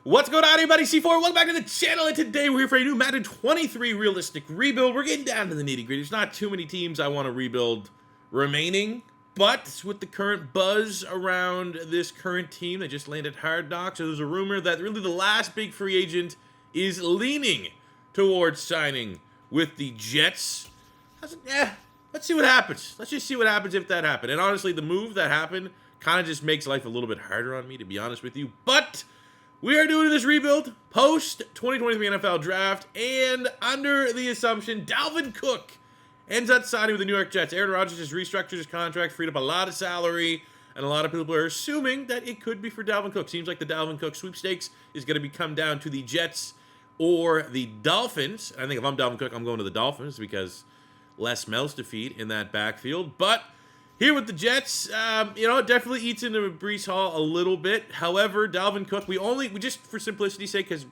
What's going on, everybody? C4, welcome back to the channel, and today we're here for a new Madden 23 realistic rebuild. We're getting down to the nitty-gritty. There's not too many teams I want to rebuild remaining, but with the current buzz around this current team that just landed Hard Knocks, so there's a rumor that really the last big free agent is leaning towards signing with the Jets. Let's see what happens. Let's just see what happens if that happened. And honestly, the move that happened kind of just makes life a little bit harder on me, to be honest with you, but we are doing this rebuild post-2023 NFL Draft, and under the assumption Dalvin Cook ends up signing with the New York Jets. Aaron Rodgers has restructured his contract, freed up a lot of salary, and a lot of people are assuming that it could be for Dalvin Cook. Seems like the Dalvin Cook sweepstakes is going to come down to the Jets or the Dolphins. I think if I'm Dalvin Cook, I'm going to the Dolphins because less mouths to feed in that backfield. But here with the Jets, it definitely eats into Breece Hall a little bit. However, Dalvin Cook, we just, for simplicity's sake, because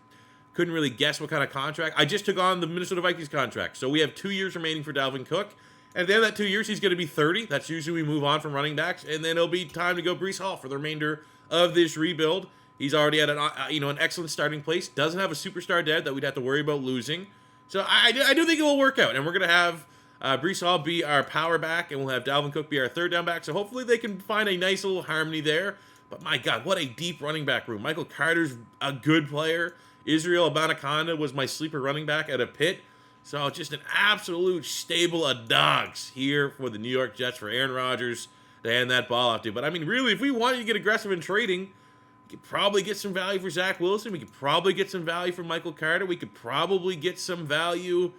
couldn't really guess what kind of contract, I just took on the Minnesota Vikings contract. So we have 2 years remaining for Dalvin Cook. And at the end of that 2 years, he's going to be 30. That's usually we move on from running backs. And then it'll be time to go Breece Hall for the remainder of this rebuild. He's already at an excellent starting place. Doesn't have a superstar dead that we'd have to worry about losing. So I do think it will work out. And we're going to have Breece Hall be our power back, and we'll have Dalvin Cook be our third down back. So hopefully they can find a nice little harmony there. But my God, what a deep running back room. Michael Carter's a good player. Israel Abanikanda was my sleeper running back at a Pitt. So just an absolute stable of dogs here for the New York Jets, for Aaron Rodgers to hand that ball off to. But I mean, really, if we wanted to get aggressive in trading, we could probably get some value for Zach Wilson. We could probably get some value for Michael Carter. We could probably get some value,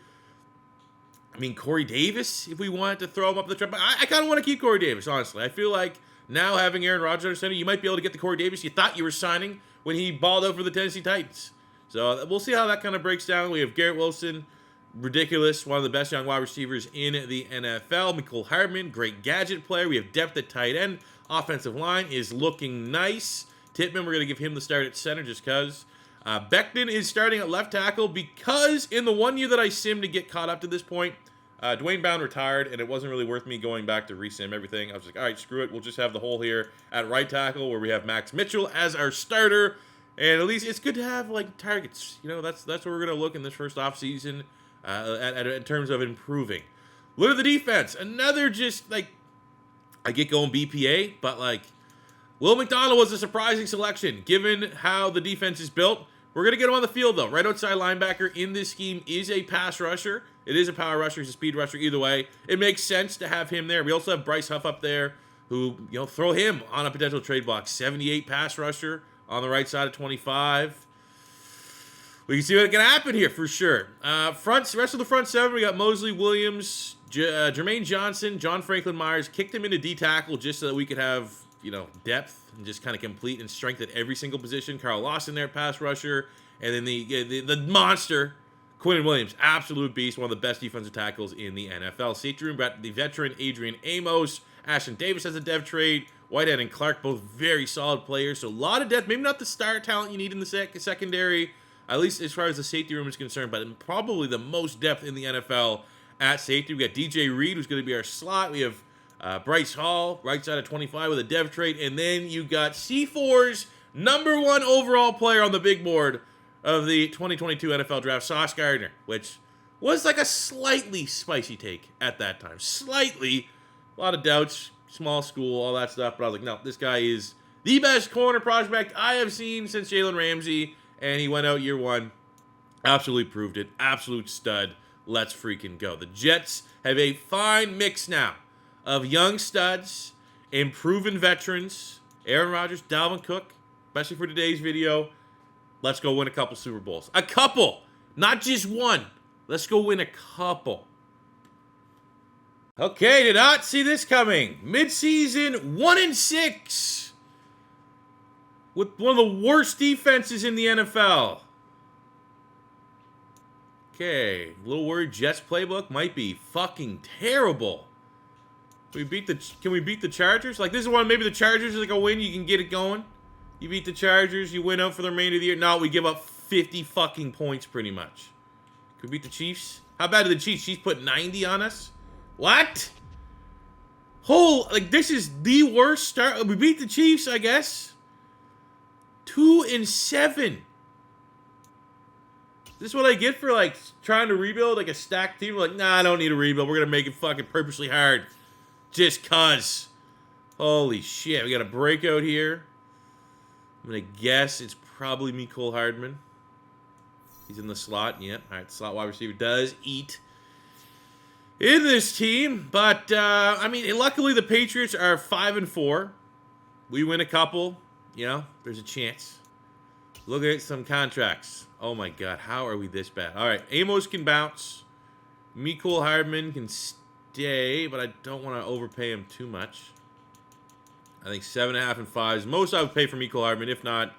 Corey Davis, if we wanted to throw him up the trap. I kind of want to keep Corey Davis, honestly. I feel like now having Aaron Rodgers under center, you might be able to get the Corey Davis you thought you were signing when he balled out for the Tennessee Titans. So we'll see how that kind of breaks down. We have Garrett Wilson, ridiculous, one of the best young wide receivers in the NFL. Mecole Hardman, great gadget player. We have depth at tight end. Offensive line is looking nice. Tippmann, we're going to give him the start at center just because. Beckton is starting at left tackle because in the 1 year that I simmed to get caught up to this point, Dwayne Bound retired, and it wasn't really worth me going back to resim everything. I was like, all right, screw it. We'll just have the hole here at right tackle where we have Max Mitchell as our starter. And at least it's good to have, targets. That's where we're going to look in this first offseason in terms of improving. Look at the defense. Another I get going BPA, but, Will McDonald was a surprising selection given how the defense is built. We're going to get him on the field, though. Right outside linebacker in this scheme is a pass rusher. It is a power rusher. He's a speed rusher. Either way, it makes sense to have him there. We also have Bryce Huff up there who, throw him on a potential trade block. 78 pass rusher on the right side of 25. We can see what can happen here for sure. Rest of the front seven, we got Mosley Williams, Jermaine Johnson, John Franklin Myers. Kicked him into D-tackle just so that we could have depth and just kind of complete and strength at every single position. Carl Lawson there, pass rusher. And then the monster, Quinnen Williams, absolute beast, one of the best defensive tackles in the NFL. Safety room, got the veteran Adrian Amos. Ashton Davis has a dev trade. Whitehead and Clark, both very solid players. So a lot of depth. Maybe not the star talent you need in the secondary, at least as far as the safety room is concerned, but probably the most depth in the NFL at safety. We got DJ Reed, who's going to be our slot. We have Bryce Hall, right side of 25 with a dev trade. And then you got C4's #1 overall player on the big board of the 2022 NFL Draft, Sauce Gardner, which was a slightly spicy take at that time. Slightly. A lot of doubts, small school, all that stuff. But I was like, no, this guy is the best corner prospect I have seen since Jalen Ramsey. And he went out year one. Absolutely proved it. Absolute stud. Let's freaking go. The Jets have a fine mix now of young studs and proven veterans. Aaron Rodgers, Dalvin Cook, especially for today's video. Let's go win a couple Super Bowls. A couple, not just one. Let's go win a couple. Okay, did not see this coming. Mid-season, 1-6. With one of the worst defenses in the NFL. Okay, a little worried. Jets playbook might be fucking terrible. Can we beat the Chargers? This is one, maybe the Chargers is a win, you can get it going. You beat the Chargers, you win out for the remainder of the year. No, we give up 50 fucking points pretty much. Could we beat the Chiefs? How bad are the Chiefs? Chiefs put 90 on us? What? This is the worst start. We beat the Chiefs, I guess. 2-7. This is what I get for, like, trying to rebuild, like, a stacked team. Like, nah, I don't need a rebuild. We're going to make it fucking purposely hard. Just cuz. Holy shit. We got a breakout here. I'm going to guess it's probably Mecole Hardman. He's in the slot. Yeah. All right, slot wide receiver does eat in this team. But, I mean, luckily the Patriots are 5-4. We win a couple. You know, there's a chance. Look at some contracts. Oh, my God. How are we this bad? All right. Amos can bounce. Mecole Hardman can stay, but I don't want to overpay him too much. I think 7.5 and 5 is most I would pay for Mecole Hardman. If not,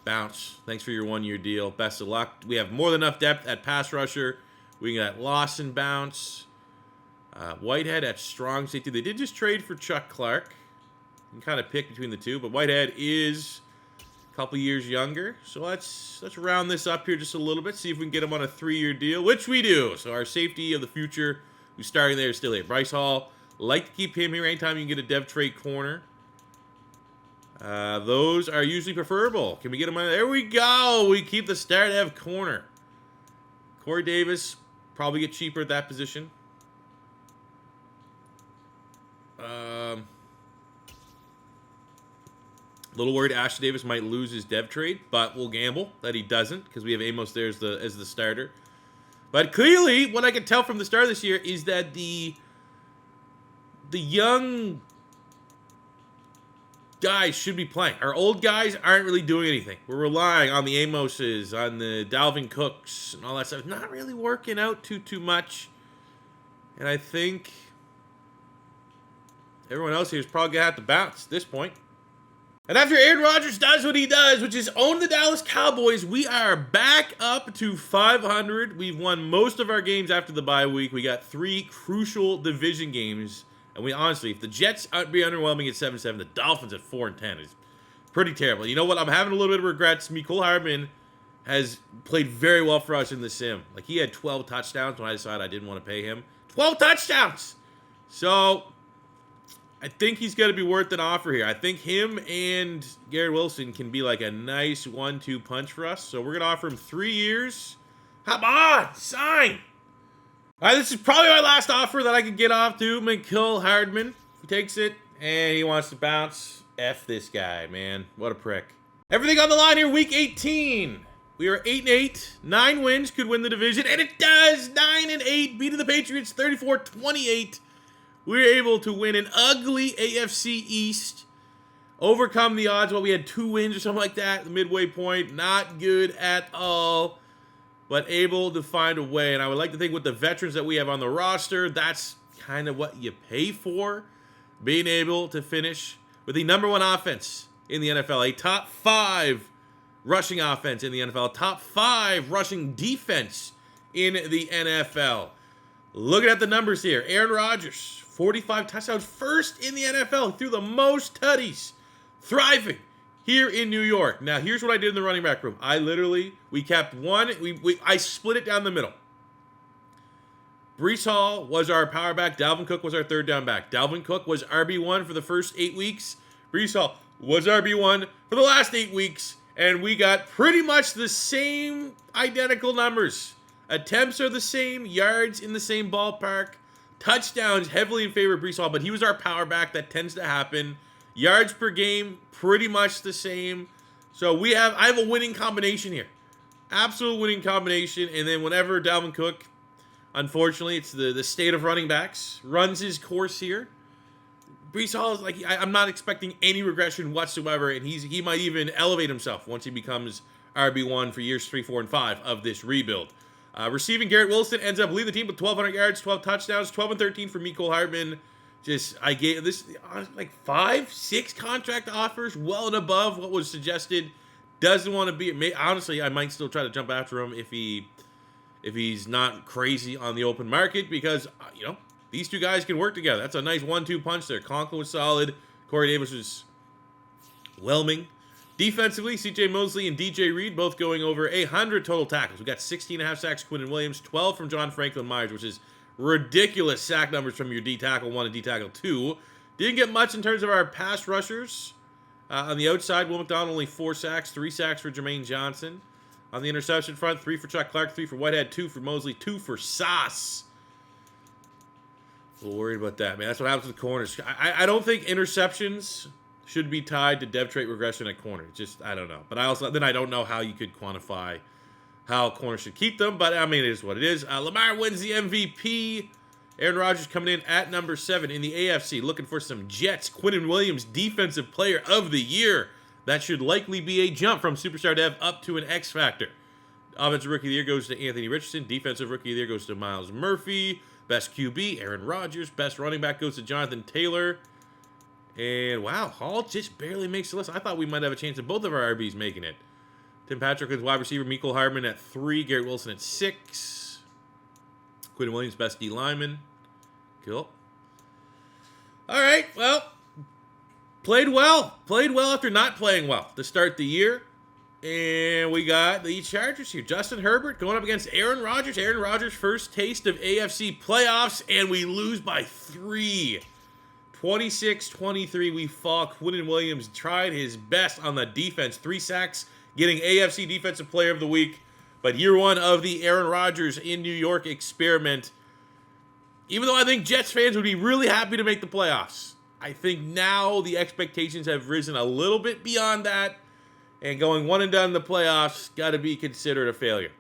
bounce. Thanks for your one-year deal. Best of luck. We have more than enough depth at pass rusher. We got Lawson bounce. Whitehead at strong safety. They did just trade for Chuck Clark. You can kind of pick between the two, but Whitehead is a couple years younger. So let's round this up here just a little bit, see if we can get him on a 3-year deal, which we do. So our safety of the future, who's starting there, is still here. Bryce Hall, like to keep him here anytime you can get a dev trait corner. Those are usually preferable. Can we get him on? There we go. We keep the star dev corner. Corey Davis, probably get cheaper at that position. A little worried Ashley Davis might lose his dev trade, but we'll gamble that he doesn't because we have Amos there as the starter. But clearly, what I can tell from the start of this year is that the young guys should be playing. Our old guys aren't really doing anything. We're relying on the Amoses, on the Dalvin Cooks, and all that stuff. It's not really working out too much. And I think everyone else here is probably going to have to bounce at this point. And after Aaron Rodgers does what he does, which is own the Dallas Cowboys, we are back up to 500. We've won most of our games after the bye week. We got 3 crucial division games. And we honestly, if the Jets be underwhelming at 7-7, the Dolphins at 4-10 is pretty terrible. You know what? I'm having a little bit of regrets. Mecole Hardman has played very well for us in the sim. Like, he had 12 touchdowns when I decided I didn't want to pay him. 12 touchdowns! So I think he's going to be worth an offer here. I think him and Garrett Wilson can be like a nice 1-2 punch for us. So we're going to offer him 3 years. Come on, sign. All right, this is probably my last offer that I could get off to Mecole Hardman. He takes it, and he wants to bounce. F this guy, man. What a prick. Everything on the line here, Week 18. We are 8-8. 9 wins could win the division, and it does. 9-8, beating the Patriots 34-28. We were able to win an ugly AFC East, overcome the odds. Well, we had 2 wins or something like that at the midway point. Not good at all, but able to find a way. And I would like to think with the veterans that we have on the roster, that's kind of what you pay for. Being able to finish with the #1 offense in the NFL, a top 5 rushing offense in the NFL, top 5 rushing defense in the NFL. Looking at the numbers here, Aaron Rodgers, 45 touchdowns, first in the NFL, threw the most tutties, thriving here in New York. Now, here's what I did in the running back room. We kept one, I split it down the middle. Breece Hall was our power back. Dalvin Cook was our third down back. Dalvin Cook was RB1 for the first 8 weeks. Breece Hall was RB1 for the last 8 weeks. And we got pretty much the same identical numbers. Attempts are the same, yards in the same ballpark. Touchdowns heavily in favor of Breece Hall, but he was our power back. That tends to happen. Yards per game, pretty much the same. So I have a winning combination here. Absolute winning combination. And then whenever Dalvin Cook, unfortunately, it's the state of running backs, runs his course here, Breece Hall is like, I'm not expecting any regression whatsoever, and he might even elevate himself once he becomes RB1 for years 3, 4, and 5 of this rebuild. Receiving, Garrett Wilson ends up leading the team with 1,200 yards, 12 touchdowns, 12 and 13 for Mecole Hardman. I gave this like 5, 6 contract offers, well and above what was suggested. Doesn't want to be. Honestly, I might still try to jump after him if he's not crazy on the open market, because these 2 guys can work together. That's a nice 1-2 punch there. Conklin was solid. Corey Davis was whelming. Defensively, C.J. Mosley and D.J. Reed both going over 100 total tackles. We got 16.5 sacks, Quinton Williams, 12 from John Franklin Myers, which is ridiculous sack numbers from your D-tackle 1 and D-tackle 2. Didn't get much in terms of our pass rushers. On the outside, Will McDonald only 4 sacks, 3 sacks for Jermaine Johnson. On the interception front, 3 for Chuck Clark, 3 for Whitehead, 2 for Mosley, 2 for Sauce. A little worried about that, man. That's what happens with corners. I don't think interceptions should be tied to depth trait regression at corner. Just, I don't know. But I don't know how you could quantify how corners should keep them. But, I mean, it is what it is. Lamar wins the MVP. Aaron Rodgers coming in at number 7 in the AFC. Looking for some Jets. Quinnen Williams, Defensive Player of the Year. That should likely be a jump from Superstar Dev up to an X Factor. Offensive Rookie of the Year goes to Anthony Richardson. Defensive Rookie of the Year goes to Myles Murphy. Best QB, Aaron Rodgers. Best running back goes to Jonathan Taylor. And, wow, Hall just barely makes the list. I thought we might have a chance of both of our RBs making it. Tim Patrick is wide receiver. Mecole Hardman at 3. Garrett Wilson at 6. Quinnen Williams, best D lineman. Cool. All right, well, played well. Played well after not playing well to start the year. And we got the Chargers here. Justin Herbert going up against Aaron Rodgers. Aaron Rodgers' first taste of AFC playoffs, and we lose by 3. 26-23, we fall. Quinnen Williams tried his best on the defense. 3 sacks, getting AFC Defensive Player of the Week. But year 1 of the Aaron Rodgers in New York experiment. Even though I think Jets fans would be really happy to make the playoffs, I think now the expectations have risen a little bit beyond that. And going 1 and done in the playoffs got to be considered a failure.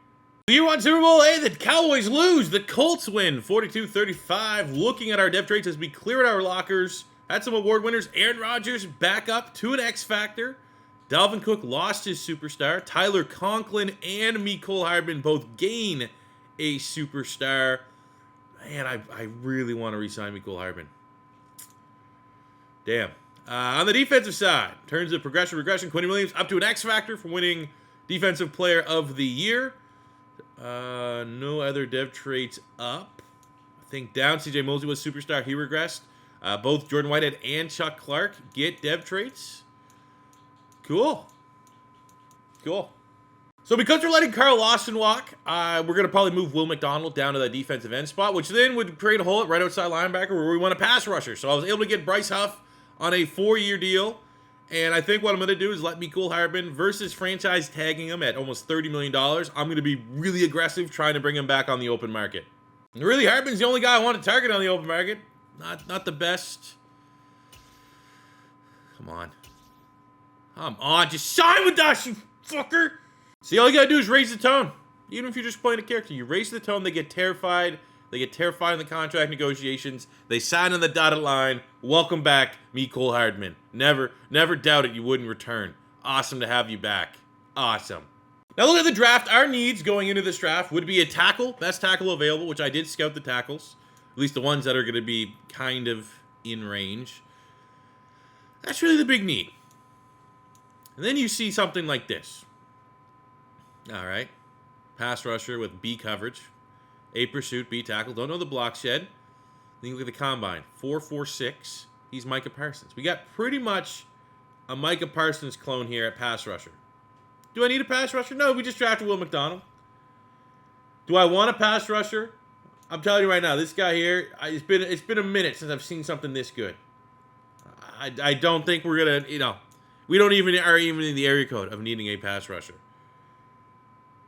The year 1 Super Bowl, the Cowboys lose. The Colts win 42-35. Looking at our depth traits as we cleared our lockers. Had some award winners. Aaron Rodgers back up to an X Factor. Dalvin Cook lost his superstar. Tyler Conklin and Mecole Hardman both gain a superstar. Man, I really want to re-sign Mecole Hardman. Damn. On the defensive side, in terms of regression, Quinnen Williams up to an X Factor for winning Defensive Player of the Year. No other dev traits up. I think down. CJ Mosley was superstar. He regressed. Both Jordan Whitehead and Chuck Clark get dev traits. Cool. So because we're letting Carl Lawson walk, we're going to probably move Will McDonald down to that defensive end spot, which then would create a hole at right outside linebacker where we want a pass rusher. So I was able to get Bryce Huff on a 4-year deal. And I think what I'm going to do is let Mecole Hardman versus franchise tagging him at almost $30 million. I'm going to be really aggressive trying to bring him back on the open market. And really, Hardman's the only guy I want to target on the open market. Not the best. Come on, just sign with us, you fucker. See, all you got to do is raise the tone. Even if you're just playing a character, you raise the tone, they get terrified. They get terrified in the contract negotiations. They sign on the dotted line. Welcome back, Mecole Hardman. Never doubted you wouldn't return. Awesome to have you back. Awesome. Now look at the draft. Our needs going into this draft would be a tackle, best tackle available, which I did scout the tackles. At least the ones that are going to be kind of in range. That's really the big need. And then you see something like this. All right. Pass rusher with B coverage. A pursuit, B tackle. Don't know the block shed. Then you look at the combine. 4.46. He's Micah Parsons. We got pretty much a Micah Parsons clone here at pass rusher. Do I need a pass rusher? No, we just drafted Will McDonald. Do I want a pass rusher? I'm telling you right now, this guy here, it's been a minute since I've seen something this good. I don't think we're going to, we don't even are even in the area code of needing a pass rusher.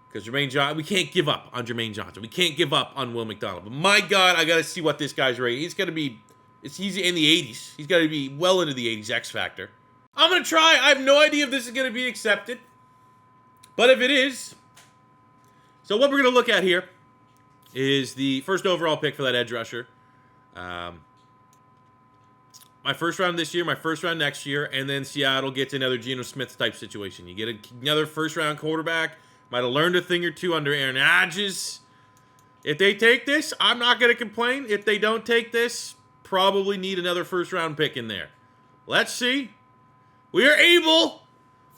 Because Jermaine Johnson, we can't give up on Jermaine Johnson. We can't give up on Will McDonald. But my God, I got to see what this guy's rating. He's going to be, he's in the 80s. He's got to be well into the 80s X Factor. I'm going to try. I have no idea if this is going to be accepted. But if it is, so what we're going to look at here is the first overall pick for that edge rusher. My first round this year, my first round next year, and then Seattle gets another Geno Smith type situation. You get another first round quarterback. Might have learned a thing or two under Aaron Rodgers. If they take this, I'm not going to complain. If they don't take this, probably need another first-round pick in there. Let's see. We are able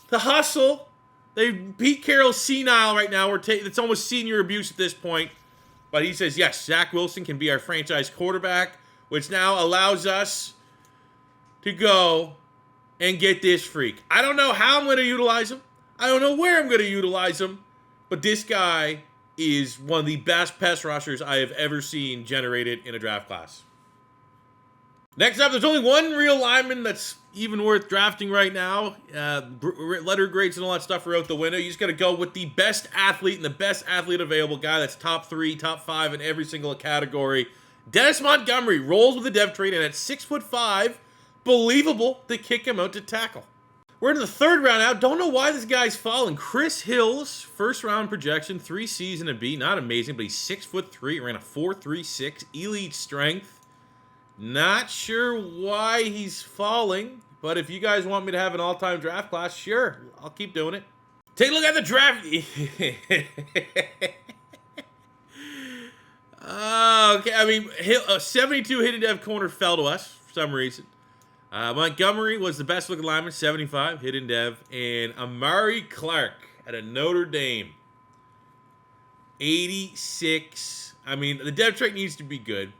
to hustle. Pete Carroll's senile right now. It's almost senior abuse at this point. But he says, yes, Zach Wilson can be our franchise quarterback, which now allows us to go and get this freak. I don't know how I'm going to utilize him. I don't know where I'm going to utilize him, but this guy is one of the best pass rushers I have ever seen generated in a draft class. Next up, there's only one real lineman that's even worth drafting right now. Letter grades and all that stuff are out the window. You just got to go with the best athlete and the best athlete available guy that's top 3, top 5 in every single category. Dennis Montgomery rolls with the dev trade, and at 6'5", believable to kick him out to tackle. We're in the third round now. Don't know why this guy's falling. Chris Hill's first round projection, 3 C's and a B. Not amazing, but he's 6'3", ran a 4.36, elite strength. Not sure why he's falling, but if you guys want me to have an all-time draft class, sure, I'll keep doing it. Take a look at the draft. Okay, I mean, 72 hidden dev corner fell to us for some reason. Montgomery was the best looking lineman, 75 hidden dev, and Amari Clark at a Notre Dame, 86. I mean, the dev trait needs to be good,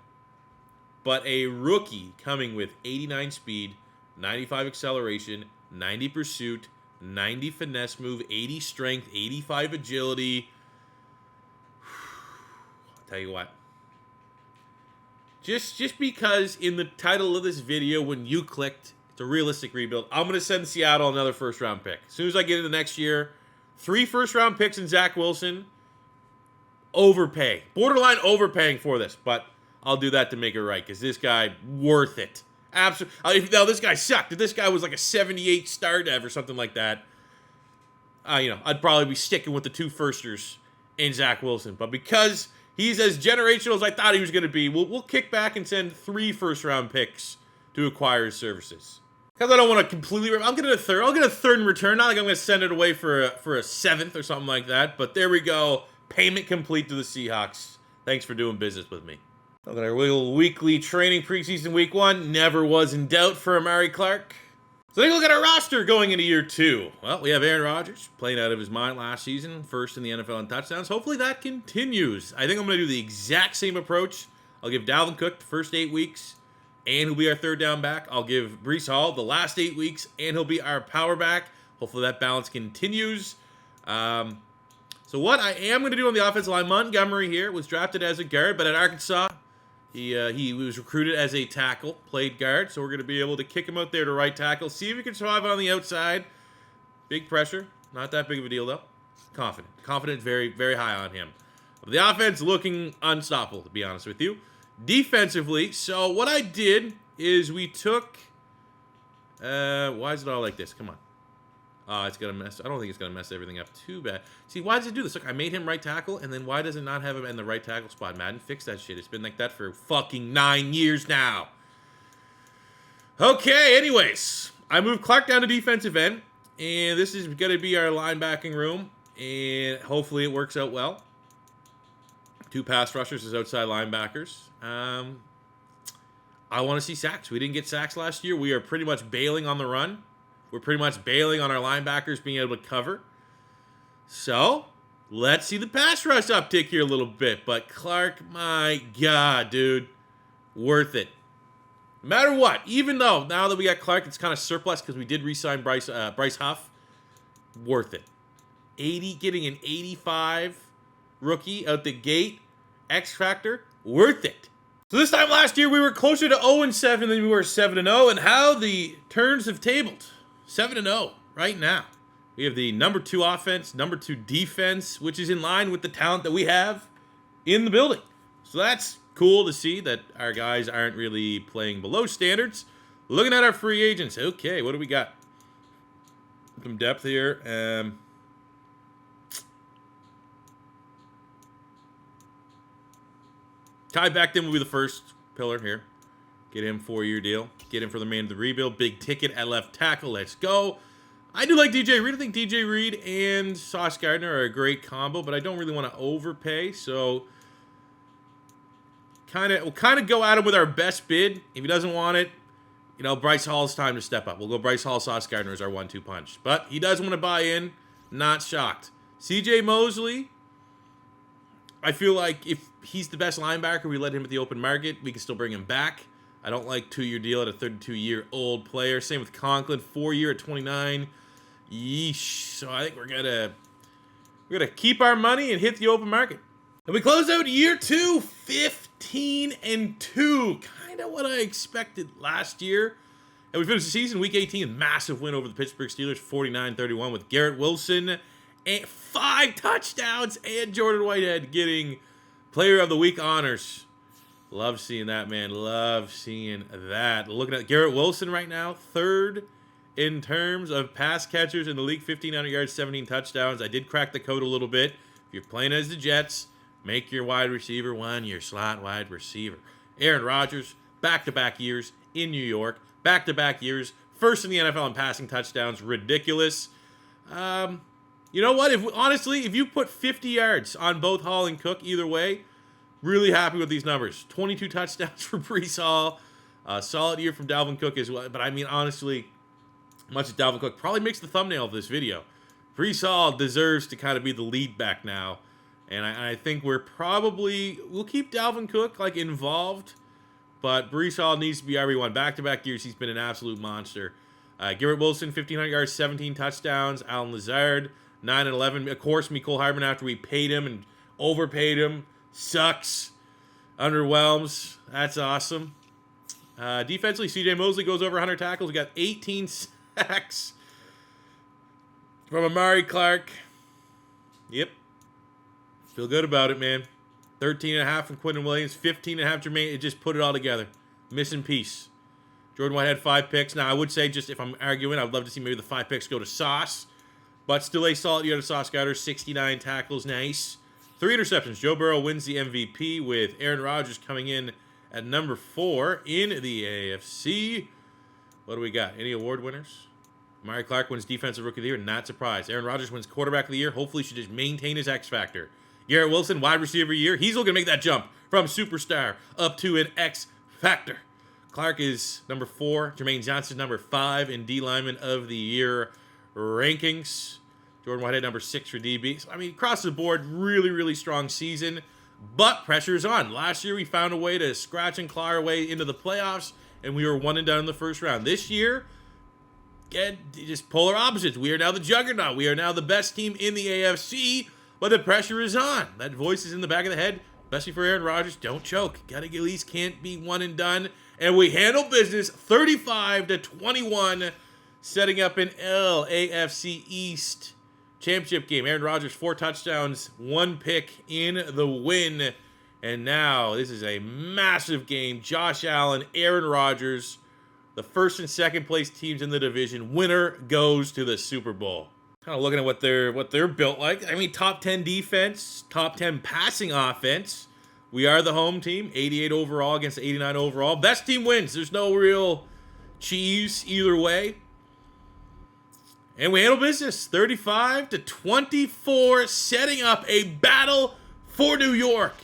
but a rookie coming with 89 speed, 95 acceleration, 90 pursuit, 90 finesse move, 80 strength, 85 agility. I'll tell you what. Just because in the title of this video, when you clicked, it's a realistic rebuild, I'm going to send Seattle another first-round pick. As soon as I get into next year, 3 first-round picks in Zach Wilson. Overpay. Borderline overpaying for this, but I'll do that to make it right, because this guy, worth it. Absolutely. Now, this guy sucked. If this guy was like a 78 star dev or something like that, I'd probably be sticking with the 2 firsters in Zach Wilson. But because he's as generational as I thought he was going to be, we'll kick back and send 3 first-round picks to acquire his services. Because I don't want to completely... I'll get a third. I'll get a third in return. Not like I'm going to send it away for a 7th or something like that. But there we go. Payment complete to the Seahawks. Thanks for doing business with me. Look at our little weekly training preseason week 1. Never was in doubt for Amari Clark. So take a look at our roster going into year 2. Well, we have Aaron Rodgers playing out of his mind last season, first in the NFL in touchdowns. Hopefully that continues. I think I'm going to do the exact same approach. I'll give Dalvin Cook the first 8 weeks, and he'll be our third down back. I'll give Breece Hall the last 8 weeks, and he'll be our power back. Hopefully that balance continues. So what I am going to do on the offensive line, Montgomery here was drafted as a guard, but at Arkansas, he was recruited as a tackle, played guard, so we're going to be able to kick him out there to right tackle, see if he can survive on the outside. Big pressure. Not that big of a deal, though. Confident. Confidence very, very high on him. The offense looking unstoppable, to be honest with you. Defensively, so what I did is we took... why is it all like this? Come on. It's going to mess... I don't think it's going to mess everything up too bad. See, why does it do this? Look, I made him right tackle, and then why does it not have him in the right tackle spot? Madden, fix that shit. It's been like that for fucking 9 years now. Okay, anyways. I moved Clark down to defensive end, and this is going to be our linebacking room, and hopefully it works out well. 2 pass rushers as outside linebackers. I want to see sacks. We didn't get sacks last year. We are pretty much bailing on the run. We're pretty much bailing on our linebackers being able to cover. So, let's see the pass rush uptick here a little bit. But Clark, my God, dude. Worth it. No matter what, even though now that we got Clark, it's kind of surplus because we did re-sign Bryce Huff. Worth it. Getting an 85 rookie out the gate. X Factor. Worth it. So this time last year, we were closer to 0-7 than we were 7-0. And how the turns have tabled. 7-0 right now. We have the number 2 offense, number 2 defense, which is in line with the talent that we have in the building. So that's cool to see that our guys aren't really playing below standards. Looking at our free agents. Okay, what do we got? Some depth here. Kai Becton will be the first pillar here. Get him 4-year deal. Get him for the man of the rebuild. Big ticket at left tackle. Let's go. I do like DJ Reed. I think DJ Reed and Sauce Gardner are a great combo, but I don't really want to overpay. So we'll kind of go at him with our best bid. If he doesn't want it, Bryce Hall's time to step up. We'll go Bryce Hall, Sauce Gardner as our 1-2 punch. But he does want to buy in. Not shocked. CJ Mosley, I feel like if he's the best linebacker, we let him at the open market. We can still bring him back. I don't like 2-year deal at a 32-year-old player. Same with Conklin, 4-year at 29. Yeesh. So I think we're gonna keep our money and hit the open market. And we close out year 2, 15-2. kind of what I expected last year. And we finished the season, Week 18, massive win over the Pittsburgh Steelers, 49-31, with Garrett Wilson, and 5 touchdowns, and Jordan Whitehead getting Player of the Week honors. Love seeing that, man. Love seeing that. Looking at Garrett Wilson right now, 3rd in terms of pass catchers in the league, 1,500 yards, 17 touchdowns. I did crack the code a little bit. If you're playing as the Jets, make your wide receiver one your slot wide receiver. Aaron Rodgers, back-to-back years in New York, back-to-back years, first in the NFL in passing touchdowns. Ridiculous. You know what? Honestly, if you put 50 yards on both Hall and Cook, either way, really happy with these numbers. 22 touchdowns for Breece Hall. Solid year from Dalvin Cook as well. But I mean, honestly, much as Dalvin Cook probably makes the thumbnail of this video, Breece Hall deserves to kind of be the lead back now. And I think we'll keep Dalvin Cook like involved, but Breece Hall needs to be RB1. Back-to-back years, he's been an absolute monster. Garrett Wilson, 1,500 yards, 17 touchdowns. Allen Lazard, 9 and 11. Of course, Mecole Hardman, after we paid him and overpaid him, sucks, underwhelms. That's awesome. Defensively, C.J. Mosley goes over 100 tackles. We got 18 sacks from Amari Clark. Yep. Feel good about it, man. 13.5 from Quinton Williams, 15.5 Jermaine. It just put it all together. Missing piece. Jordan White had 5 picks. Now, I would say, just if I'm arguing, I'd love to see maybe the 5 picks go to Sauce. But still a solid year to Sauce Gardner. 69 tackles. Nice. 3 interceptions. Joe Burrow wins the MVP with Aaron Rodgers coming in at number 4 in the AFC. What do we got? Any award winners? Amari Clark wins Defensive Rookie of the Year. Not surprised. Aaron Rodgers wins Quarterback of the Year. Hopefully, he should just maintain his X Factor. Garrett Wilson, Wide Receiver of the Year. He's looking to make that jump from Superstar up to an X Factor. Clark is number 4. Jermaine Johnson, number 5 in D Lineman of the Year rankings. Jordan Whitehead, number 6 for DB. So, I mean, across the board, really, really strong season. But pressure is on. Last year, we found a way to scratch and claw our way into the playoffs, and we were 1 and done in the first round. This year, just polar opposites. We are now the juggernaut. We are now the best team in the AFC, but the pressure is on. That voice is in the back of the head, especially for Aaron Rodgers. Don't choke. Gotta at least can't be 1 and done. And we handle business 35-21, setting up an LAFC East championship game. Aaron Rodgers, 4 touchdowns, 1 pick in the win. And now this is a massive game. Josh Allen, Aaron Rodgers, the first and second place teams in the division. Winner goes to the Super Bowl. Kind of looking at what they're built like. I mean, top 10 defense, top 10 passing offense. We are the home team, 88 overall against 89 overall. Best team wins. There's no real cheese either way. And we handle business, 35-24, setting up a battle for New York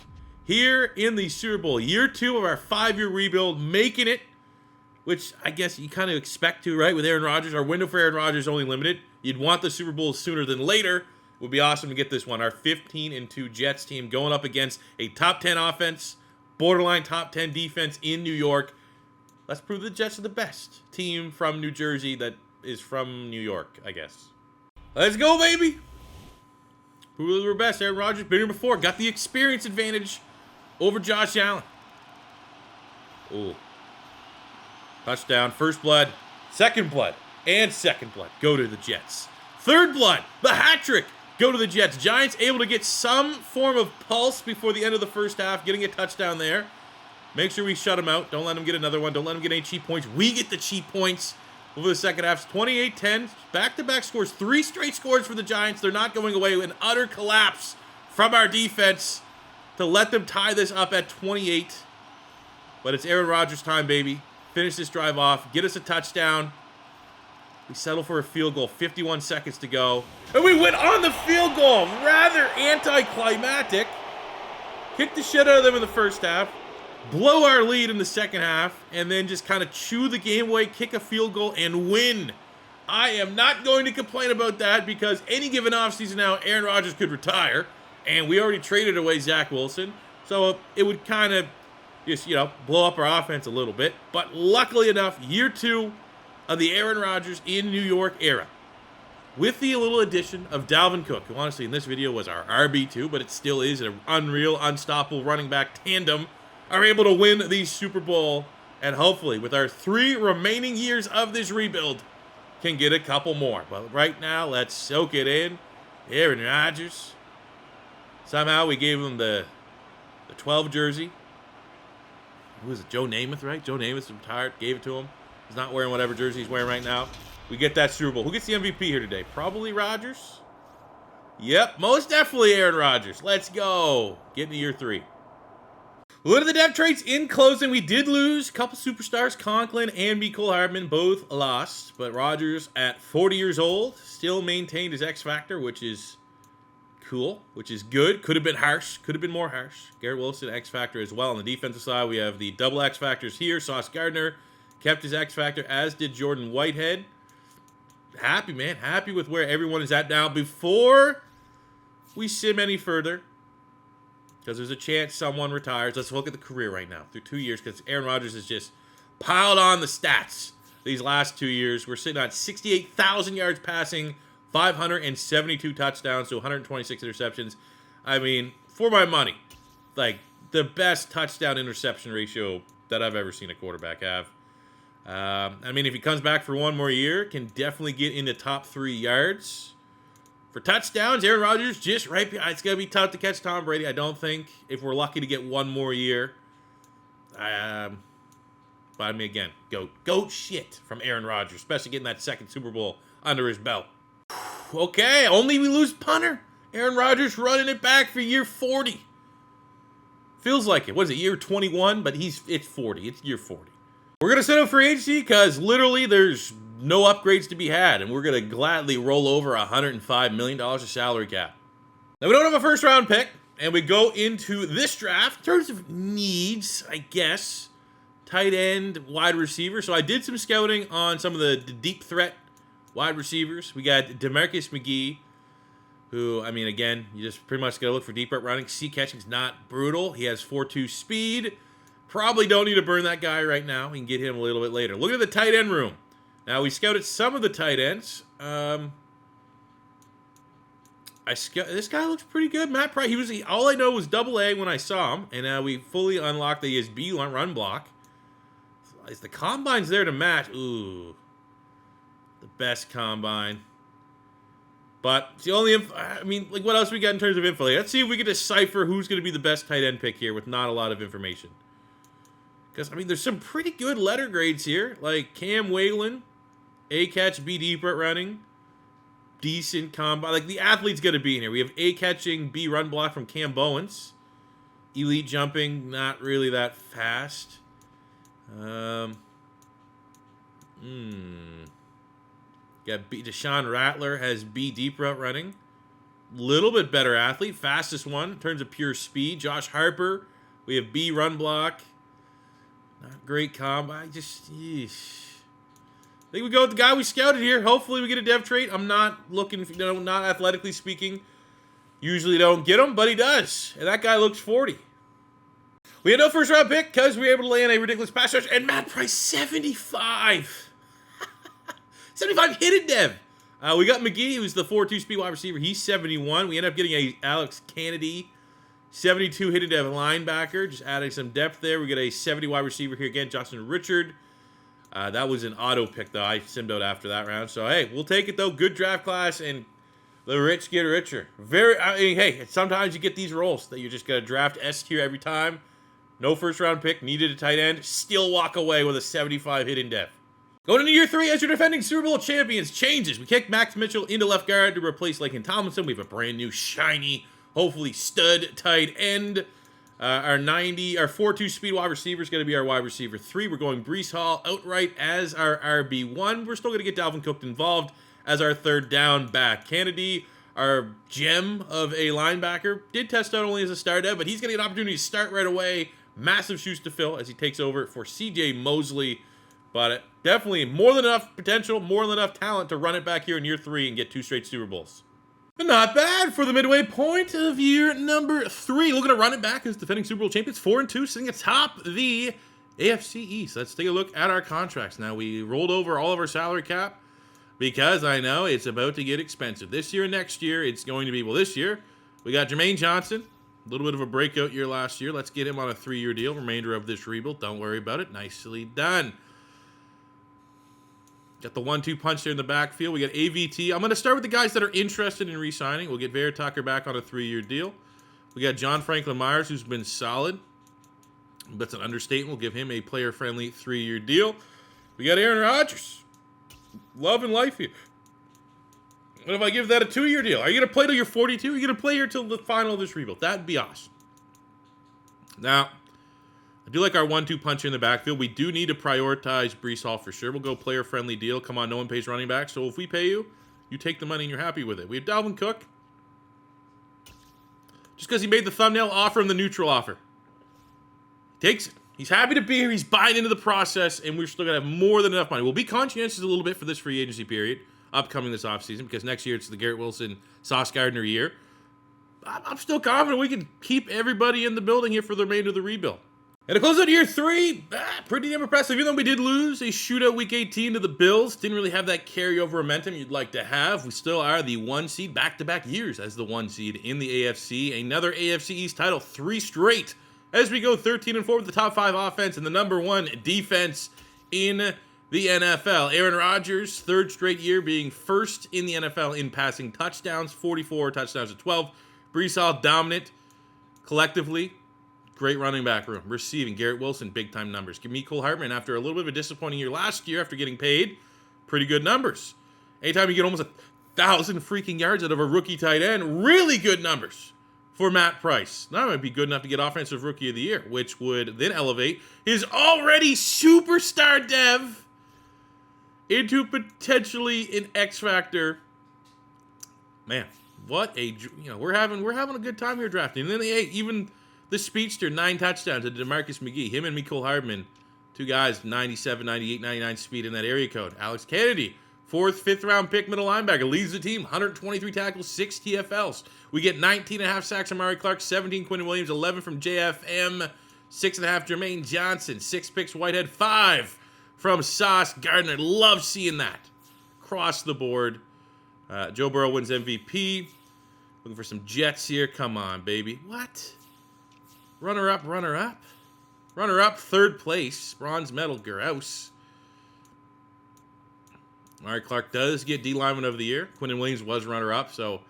here in the Super Bowl. Year 2 of our 5-year rebuild, making it, which I guess you kind of expect to, right? With Aaron Rodgers, our window for Aaron Rodgers is only limited. You'd want the Super Bowl sooner than later. It would be awesome to get this one. Our 15-2 Jets team going up against a top 10 offense, borderline top 10 defense in New York. Let's prove the Jets are the best team from New Jersey that is from New York, I guess. Let's go, baby. Who were best? Aaron Rodgers, been here before. Got the experience advantage over Josh Allen. Ooh. Touchdown. First blood. Second blood. And second blood. Go to the Jets. Third blood. The hat trick. Go to the Jets. Giants able to get some form of pulse before the end of the first half. Getting a touchdown there. Make sure we shut them out. Don't let them get another one. Don't let them get any cheap points. We get the cheap points over the second half. 28-10. Back-to-back scores. 3 straight scores for the Giants. They're not going away. An utter collapse from our defense to let them tie this up at 28. But it's Aaron Rodgers time, baby. Finish this drive off. Get us a touchdown. We settle for a field goal. 51 seconds to go. And we went on the field goal. Rather anticlimactic. Kicked the shit out of them in the first half. Blow our lead in the second half. And then just kind of chew the game away, kick a field goal, and win. I am not going to complain about that because any given offseason now, Aaron Rodgers could retire. And we already traded away Zach Wilson. So it would kind of just, blow up our offense a little bit. But luckily enough, year 2 of the Aaron Rodgers in New York era, with the little addition of Dalvin Cook, who honestly in this video was our RB2, but it still is an unreal, unstoppable running back tandem, are able to win the Super Bowl And hopefully, with our 3 remaining years of this rebuild, can get a couple more. But right now, let's soak it in. Aaron Rodgers. Somehow we gave him the 12 jersey. Who is it? Joe Namath, right? Joe Namath retired. Gave it to him. He's not wearing whatever jersey he's wearing right now. We get that Super Bowl. Who gets the MVP here today? Probably Rodgers. Yep, most definitely Aaron Rodgers. Let's go. Get into year 3. Look at the depth traits in closing. We did lose a couple superstars. Conklin and Mecole Hardman both lost. But Rodgers, at 40 years old, still maintained his X factor, which is cool, which is good. Could have been harsh. Could have been more harsh. Garrett Wilson, X factor as well. On the defensive side, we have the double X factors here. Sauce Gardner kept his X factor, as did Jordan Whitehead. Happy, man. Happy with where everyone is at now. Before we sim any further, because there's a chance someone retires. Let's look at the career right now through 2 years, because Aaron Rodgers has just piled on the stats these last 2 years. We're sitting at 68,000 yards passing, 572 touchdowns to 126 interceptions. I mean, for my money, like the best touchdown interception ratio that I've ever seen a quarterback have. I mean, if he comes back for one more year, can definitely get in the top 3 yards. For touchdowns, Aaron Rodgers just right behind. It's going to be tough to catch Tom Brady, I don't think, if we're lucky to get one more year. But I mean, again, goat shit from Aaron Rodgers, especially getting that second Super Bowl under his belt. Okay, only we lose punter. Aaron Rodgers running it back for year 40. Feels like it. What is it, year 21? But it's 40. It's year 40. We're going to set up free agency because literally there's no upgrades to be had, and we're going to gladly roll over $105 million of salary cap. Now, we don't have a first-round pick, and we go into this draft in terms of needs, I guess. Tight end, wide receiver. So I did some scouting on some of the deep threat wide receivers. We got DeMarcus McGee, who, I mean, again, you just pretty much got to look for deep route running. C catching's not brutal. He has 4.2 speed. Probably don't need to burn that guy right now. We can get him a little bit later. Look at the tight end room. Now, we scouted some of the tight ends. This guy looks pretty good. Matt Price, all I know was double A when I saw him, and now we fully unlocked the B run block. Is the combine's there to match? Ooh, the best combine. But it's the only I mean, like, what else we got in terms of info? Let's see if we can decipher who's going to be the best tight end pick here with not a lot of information. Because, I mean, there's some pretty good letter grades here, like Cam Whalen, A catch, B deep route running, decent combine. Like, the athlete's going to be in here. We have A catching, B run block from Cam Bowens. Elite jumping, not really that fast. Got B. Deshaun Rattler has B deep route running. Little bit better athlete. Fastest one in terms of pure speed. Josh Harper. We have B run block. Not great combine. Yeesh. I think we go with the guy we scouted here. Hopefully we get a dev trait. I'm not looking, not athletically speaking. Usually don't get him, but he does. And that guy looks 40. We had no first round pick because we were able to land a ridiculous pass rush. And Matt Price, 75. 75 hidden dev. We got McGee, who's the 4.2 speed wide receiver. He's 71. We end up getting a Alex Kennedy, 72 hidden dev linebacker. Just adding some depth there. We get a 70 wide receiver here again, Justin Richard. That was an auto pick, though. I simmed out after that round. So, hey, we'll take it, though. Good draft class, and the rich get richer. I mean, hey, sometimes you get these roles that you're just going to draft S tier every time. No first-round pick, needed a tight end, still walk away with a 75 hidden dev. Going into year 3 as your defending Super Bowl champions, changes. We kicked Max Mitchell into left guard to replace Laken Tomlinson. We have a brand new, shiny, hopefully stud tight end. Our 4.2 speed wide receiver is going to be our wide receiver 3. We're going Breece Hall outright as our RB1. We're still going to get Dalvin Cook involved as our third down back. Kennedy, our gem of a linebacker, did test out only as a star dev, but he's going to get an opportunity to start right away. Massive shoes to fill as he takes over for C.J. Mosley. But definitely more than enough potential, more than enough talent to run it back here in year 3 and get 2 straight Super Bowls. But not bad for the midway point of year number 3. Looking to run it back as defending Super Bowl champions, 4-2, sitting atop the AFC East. Let's take a look at our contracts. Now, we rolled over all of our salary cap because I know it's about to get expensive. This year and next year, it's going to be, well, this year, we got Jermaine Johnson, A little bit of a breakout year last year. Let's get him on a 3-year deal. Remainder of this rebuild. Don't worry about it. Nicely done. Got the 1-2 punch there in the backfield. We got AVT. I'm going to start with the guys that are interested in re-signing. We'll get Vera Tucker back on a 3-year deal. We got John Franklin Myers, who's been solid. That's an understatement. We'll give him a player-friendly 3-year deal. We got Aaron Rodgers. Love and life here. What if I give that a 2-year deal? Are you going to play till you're 42? Are you going to play here till the final of this rebuild? That'd be awesome. Now, I do like our 1-2 punch in the backfield. We do need to prioritize Breece Hall for sure. We'll go player-friendly deal. Come on, no one pays running back. So if we pay you, you take the money and you're happy with it. We have Dalvin Cook. Just because he made the thumbnail, offer him the neutral offer. Takes it. He's happy to be here. He's buying into the process, and we're still going to have more than enough money. We'll be conscientious a little bit for this free agency period upcoming this offseason because next year it's the Garrett Wilson, Sauce Gardner year. I'm still confident we can keep everybody in the building here for the remainder of the rebuild. And to close out year 3, pretty damn impressive. Even though we did lose a shootout week 18 to the Bills, didn't really have that carryover momentum you'd like to have. We still are the 1 seed, back-to-back years as the 1 seed in the AFC. Another AFC East title, 3 straight. As we go 13-4 with the top 5 offense and the number 1 defense in the NFL. Aaron Rodgers, 3rd straight year being first in the NFL in passing touchdowns, 44 touchdowns to 12. Breece Hall dominant collectively. Great running back room. Receiving, Garrett Wilson, big-time numbers. Mecole Hardman, after a little bit of a disappointing year last year after getting paid, pretty good numbers. Anytime you get almost 1,000 freaking yards out of a rookie tight end, really good numbers for Matt Price. That might be good enough to get Offensive Rookie of the Year, which would then elevate his already superstar dev into potentially an X Factor. Man, what a, we're having a good time here drafting. And then even the speedster, 9 touchdowns to DeMarcus McGee. Him and Mecole Hardman, 2 guys, 97, 98, 99 speed in that area code. Alex Kennedy, 4th, 5th round pick middle linebacker, leads the team, 123 tackles, 6 TFLs. We get 19.5 sacks from Amari Clark, 17 Quentin Williams, 11 from JFM, 6.5 Jermaine Johnson, 6 picks Whitehead, 5 from Sauce Gardner. Love seeing that. Across the board. Joe Burrow wins MVP. Looking for some Jets here. Come on, baby. What? Runner-up. Runner-up, 3rd place. Bronze medal, Grouse. Amari Clark does get D-Lineman of the Year. Quentin Williams was runner-up, so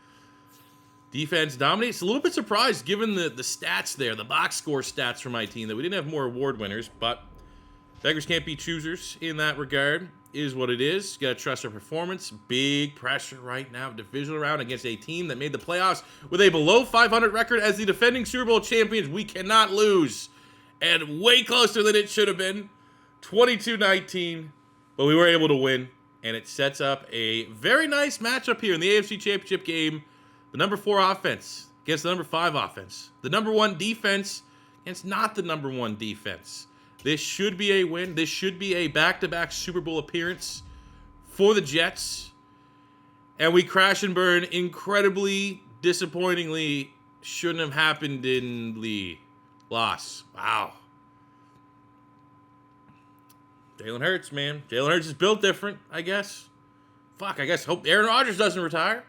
defense dominates. A little bit surprised given the stats there, the box score stats for my team, that we didn't have more award winners, but beggars can't be choosers in that regard. Is what it is. Got to trust our performance. Big pressure right now. Divisional round against a team that made the playoffs with a below 500 record as the defending Super Bowl champions. We cannot lose. And way closer than it should have been. 22-19. But we were able to win. And it sets up a very nice matchup here in the AFC Championship game. The number 4 offense against the number 5 offense. The number 1 defense against not the number 1 defense. This should be a win. This should be a back-to-back Super Bowl appearance for the Jets. And we crash and burn incredibly, disappointingly, shouldn't have happened in the loss. Wow. Jalen Hurts, man. Jalen Hurts is built different, I guess. Fuck, I guess hope Aaron Rodgers doesn't retire.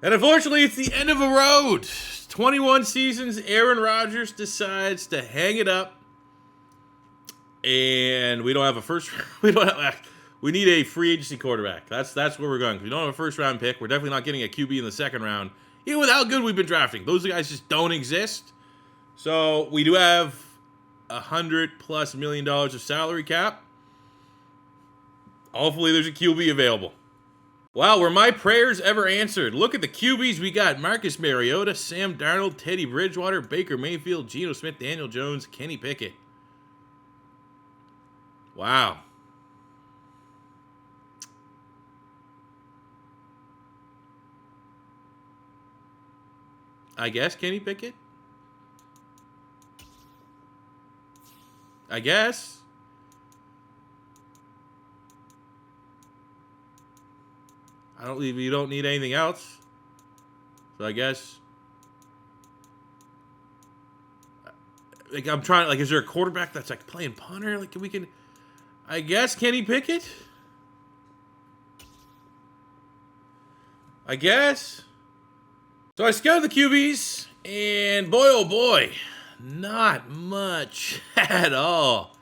And unfortunately, it's the end of a road. 21 seasons, Aaron Rodgers decides to hang it up. And we don't have a first. We need a free agency quarterback. That's where we're going. We don't have a first round pick. We're definitely not getting a QB in the 2nd round. Even with how good we've been drafting, those guys just don't exist. So we do have $100+ million of salary cap. Hopefully, there's a QB available. Wow, were my prayers ever answered? Look at the QBs we got: Marcus Mariota, Sam Darnold, Teddy Bridgewater, Baker Mayfield, Geno Smith, Daniel Jones, Kenny Pickett. Wow. I guess Kenny Pickett? I guess. You don't need anything else. So I guess. I'm trying, is there a quarterback that's playing punter? I guess Kenny Pickett? I guess. So I scouted the QBs And boy, oh boy, not much at all.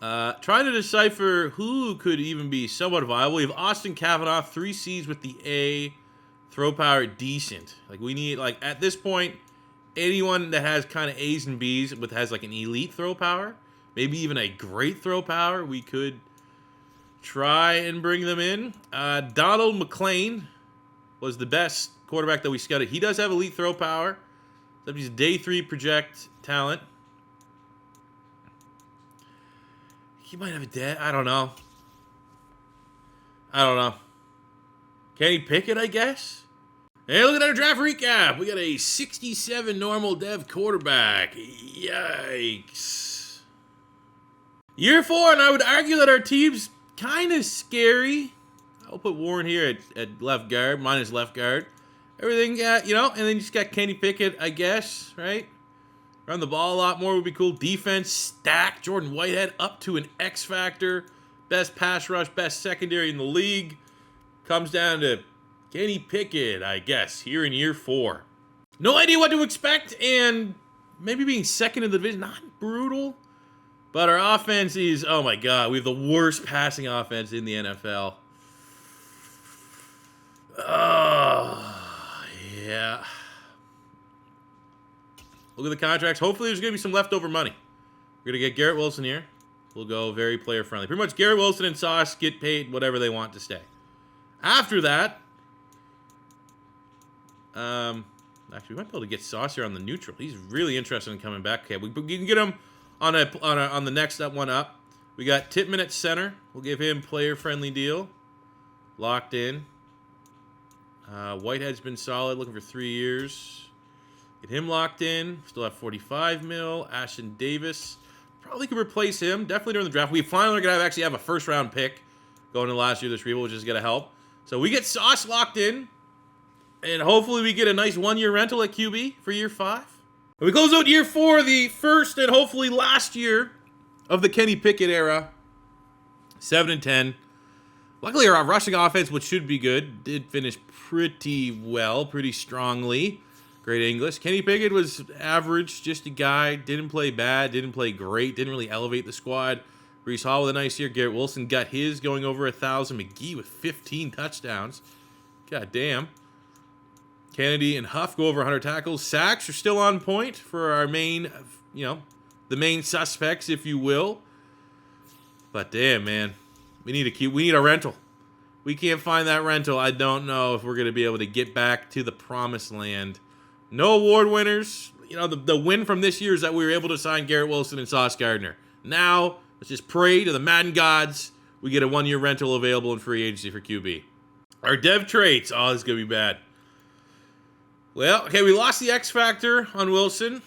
Trying to decipher who could even be somewhat viable. We have Austin Kavanaugh, 3 Cs with the A, throw power decent. Like we need, like at this point, anyone that has kind of A's and B's with has like an elite throw power, maybe even a great throw power, we could try and bring them in. Donald McClain was the best quarterback that we scouted. He does have elite throw power. Except he's day 3 project talent. He might have a dead. I don't know. Kenny Pickett, I guess. Hey, look at our draft recap. We got a 67 normal dev quarterback. Yikes. Year 4, and I would argue that our team's kind of scary. I'll put Warren here at left guard, minus left guard. Everything, and then you just got Kenny Pickett, I guess, right? Run the ball a lot more would be cool. Defense, stack. Jordan Whitehead up to an X factor. Best pass rush, best secondary in the league. Comes down to Kenny Pickett, I guess, here in year 4. No idea what to expect, and maybe being second in the division, not brutal. But our offense is, oh my God, we have the worst passing offense in the NFL. Oh. Yeah. Look at the contracts. Hopefully there's going to be some leftover money. We're going to get Garrett Wilson here. We'll go very player friendly. Pretty much Garrett Wilson and Sauce get paid whatever they want to stay. After that, actually we might be able to get Sauce here on the neutral. He's really interested in coming back. Okay, we can get him on the next one up. We got Tippmann at center. We'll give him player friendly deal. Locked in. Whitehead's been solid, looking for 3 years. Get him locked in. Still have 45 mil. Ashton Davis. Probably could replace him. Definitely during the draft. We finally are going to actually have a first-round pick going into last year this rebuild, which is going to help. So we get Sauce locked in. And hopefully we get a nice 1-year rental at QB for year 5. And we close out year 4, the first and hopefully last year of the Kenny Pickett era. 7-10. Luckily, our rushing offense, which should be good, did finish pretty well, pretty strongly. Great English. Kenny Pickett was average, just a guy. Didn't play bad, didn't play great, didn't really elevate the squad. Breece Hall with a nice year. Garrett Wilson got his, going over 1,000. McGee with 15 touchdowns. God damn. Kennedy and Huff go over 100 tackles. Sacks are still on point for our main, the main suspects, if you will. But damn, man. We need a rental. We can't find that rental. I don't know if we're going to be able to get back to the promised land. No award winners. The win from this year is that we were able to sign Garrett Wilson and Sauce Gardner. Now, let's just pray to the Madden gods we get a 1-year rental available in free agency for QB. Our dev traits. Oh, this is going to be bad. Well, okay, we lost the X factor on Wilson,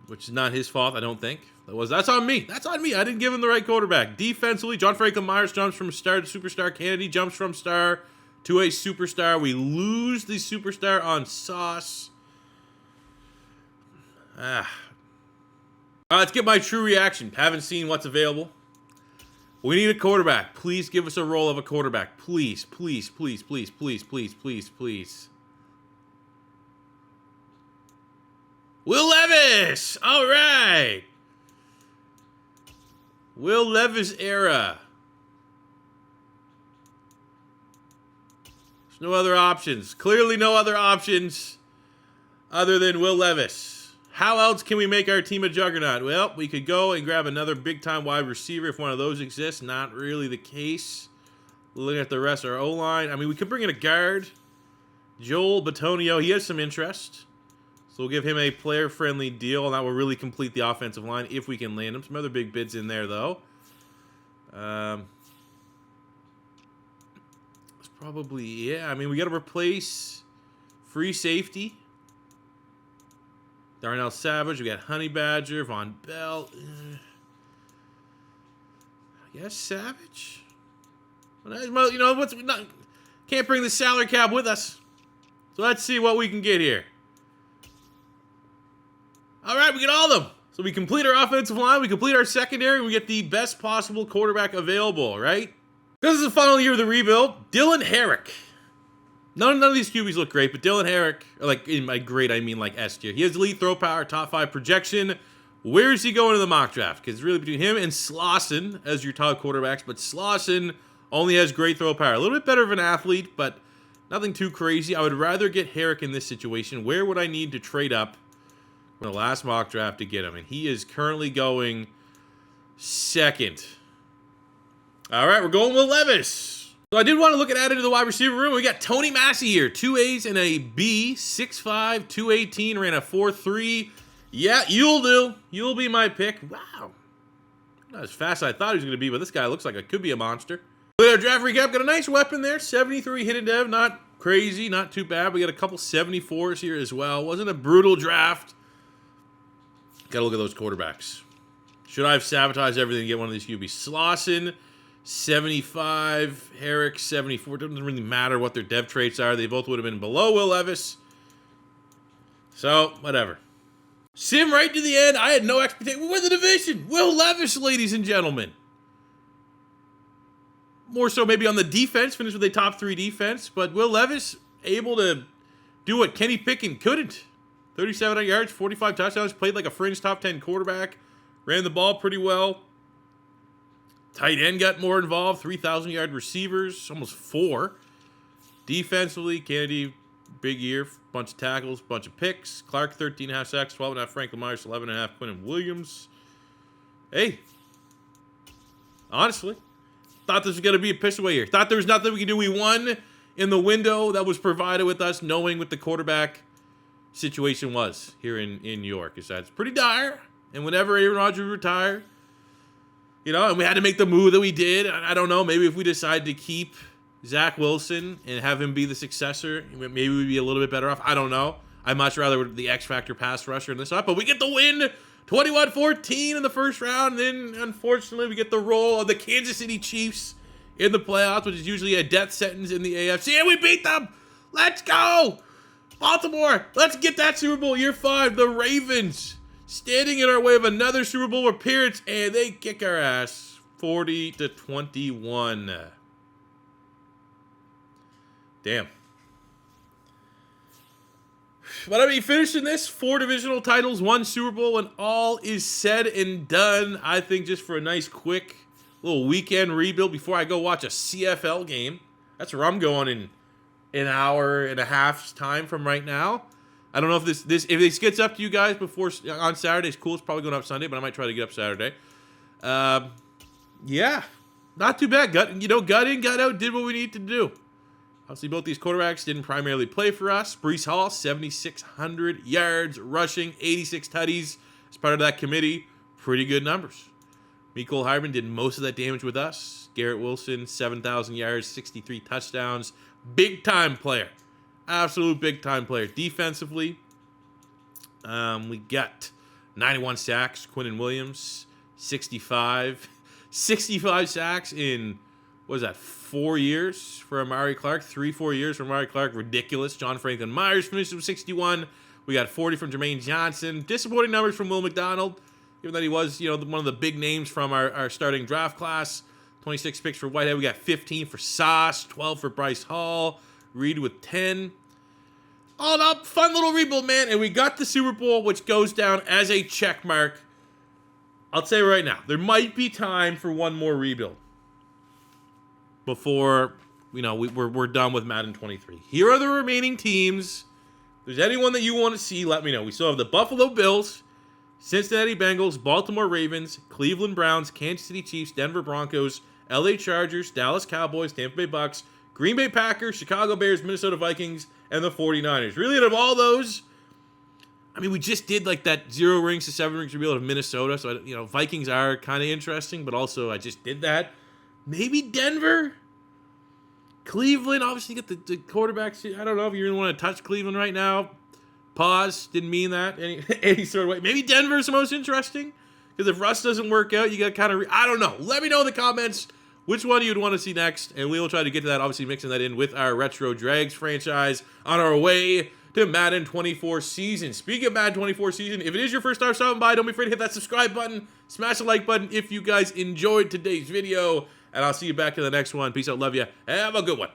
which is not his fault, I don't think. That's on me. That's on me. I didn't give him the right quarterback. Defensively, John Franklin Myers jumps from star to superstar. Kennedy jumps from star to a superstar. We lose the superstar on Sauce. Let's get my true reaction. Haven't seen what's available. We need a quarterback. Please give us a role of a quarterback. Please, please, please, please, please, please, please, please. Will Levis! All right. Will Levis era. There's no other options. Clearly no other options other than Will Levis. How else can we make our team a juggernaut? Well, we could go and grab another big-time wide receiver if one of those exists. Not really the case. Looking at the rest of our O-line. I mean, we could bring in a guard. Joel Bitonio, he has some interest. So we'll give him a player-friendly deal, and that will really complete the offensive line if we can land him. Some other big bids in there, though. It's probably, yeah. I mean, we got to replace free safety. Darnell Savage. We got Honey Badger, Von Bell. I guess Savage. Can't bring the salary cap with us. So let's see what we can get here. All right, we get all of them. So we complete our offensive line, we complete our secondary, we get the best possible quarterback available, right? This is the final year of the rebuild. Dylan Herrick. None of these QBs look great, but Dylan Herrick, like in my great, I mean like S tier. He has elite throw power, top 5 projection. Where is he going in the mock draft? Because it's really between him and Slauson as your top quarterbacks, but Slauson only has great throw power. A little bit better of an athlete, but nothing too crazy. I would rather get Herrick in this situation. Where would I need to trade up from the last mock draft to get him? And he is currently going second. All right, we're going with Levis. So I did want to look at adding to the wide receiver room. We got Tony Massey here, 2 A's and a B, 6'5", 218, ran a 4.3. Yeah, you'll do. You'll be my pick. Wow. Not as fast as I thought he was going to be, but this guy looks like it could be a monster. Look at our draft recap. Got a nice weapon there. 73 hidden dev. Not crazy. Not too bad. We got a couple 74s here as well. Wasn't a brutal draft. Got to look at those quarterbacks. Should I have sabotaged everything to get one of these QBs? Slauson, 75. Herrick, 74. Doesn't really matter what their dev traits are. They both would have been below Will Levis. So, whatever. Sim right to the end. I had no expectation. We win the division. Will Levis, ladies and gentlemen. More so maybe on the defense. Finished with a top 3 defense. But Will Levis able to do what Kenny Pickett couldn't. 37 yards, 45 touchdowns. Played like a fringe top 10 quarterback. Ran the ball pretty well. Tight end got more involved. 3,000-yard receivers. Almost 4. Defensively, Kennedy, big year. Bunch of tackles, bunch of picks. Clark, 13.5 sacks. 12.5 Franklin Myers. 11.5 Quinnen Williams. Hey. Honestly. Thought this was going to be a piss away here. Thought there was nothing we could do. We won in the window that was provided with us, knowing what the quarterback situation was here in New York. It's pretty dire. And whenever Aaron Rodgers retired, you know, and we had to make the move that we did. I don't know. Maybe if we decide to keep Zach Wilson and have him be the successor, maybe we'd be a little bit better off. I don't know. I'd much rather the X-Factor pass rusher in this up. But we get the win, 21-14 in the first round. And then, unfortunately, we get the role of the Kansas City Chiefs in the playoffs, which is usually a death sentence in the AFC. And we beat them. Let's go. Baltimore, let's get that Super Bowl year 5. The Ravens standing in our way of another Super Bowl appearance, and they kick our ass 40-21. Damn. But I mean, finishing this, 4 divisional titles, 1 Super Bowl, and all is said and done. I think just for a nice, quick little weekend rebuild before I go watch a CFL game. That's where I'm going in an hour and a half's time from right now. I don't know if if this gets up to you guys before on Saturday, it's cool. It's probably going up Sunday, but I might try to get up Saturday. Yeah, not too bad. Got in, got out, did what we need to do. Obviously, both these quarterbacks didn't primarily play for us. Breece Hall, 7,600 yards rushing, 86 tutties as part of that committee. Pretty good numbers. Mecole Hardman did most of that damage with us. Garrett Wilson, 7,000 yards, 63 touchdowns. Big-time player. Absolute big-time player. Defensively, we got 91 sacks. Quinnen Williams, 65 sacks in, what is that, 4 years for Amari Clark? 3-4 years for Amari Clark. Ridiculous. John Franklin Myers finished with 61. We got 40 from Jermaine Johnson. Disappointing numbers from Will McDonald, even though he was, one of the big names from our starting draft class. 26 picks for Whitehead. We got 15 for Sauce, 12 for Bryce Hall. Reed with 10. All up, fun little rebuild, man. And we got the Super Bowl, which goes down as a check mark. I'll tell you right now, there might be time for one more rebuild before, we're done with Madden 23. Here are the remaining teams. If there's anyone that you want to see, let me know. We still have the Buffalo Bills, Cincinnati Bengals, Baltimore Ravens, Cleveland Browns, Kansas City Chiefs, Denver Broncos, LA Chargers, Dallas Cowboys, Tampa Bay Bucks, Green Bay Packers, Chicago Bears, Minnesota Vikings, and the 49ers. Really, out of all those, I mean, we just did like that 0 rings to 7 rings rebuild of Minnesota. So, Vikings are kind of interesting, but also I just did that. Maybe Denver? Cleveland, obviously, get the quarterbacks. I don't know if you really want to touch Cleveland right now. Pause. Didn't mean that any sort of way. Maybe Denver's the most interesting. Because if Russ doesn't work out, you got to kind of... I don't know. Let me know in the comments which one you'd want to see next, and we will try to get to that, obviously mixing that in with our Retro Drags franchise on our way to Madden 24 season. Speaking of Madden 24 season, if it is your first time stopping by, don't be afraid to hit that subscribe button, smash the like button if you guys enjoyed today's video, and I'll see you back in the next one. Peace out, love you, have a good one.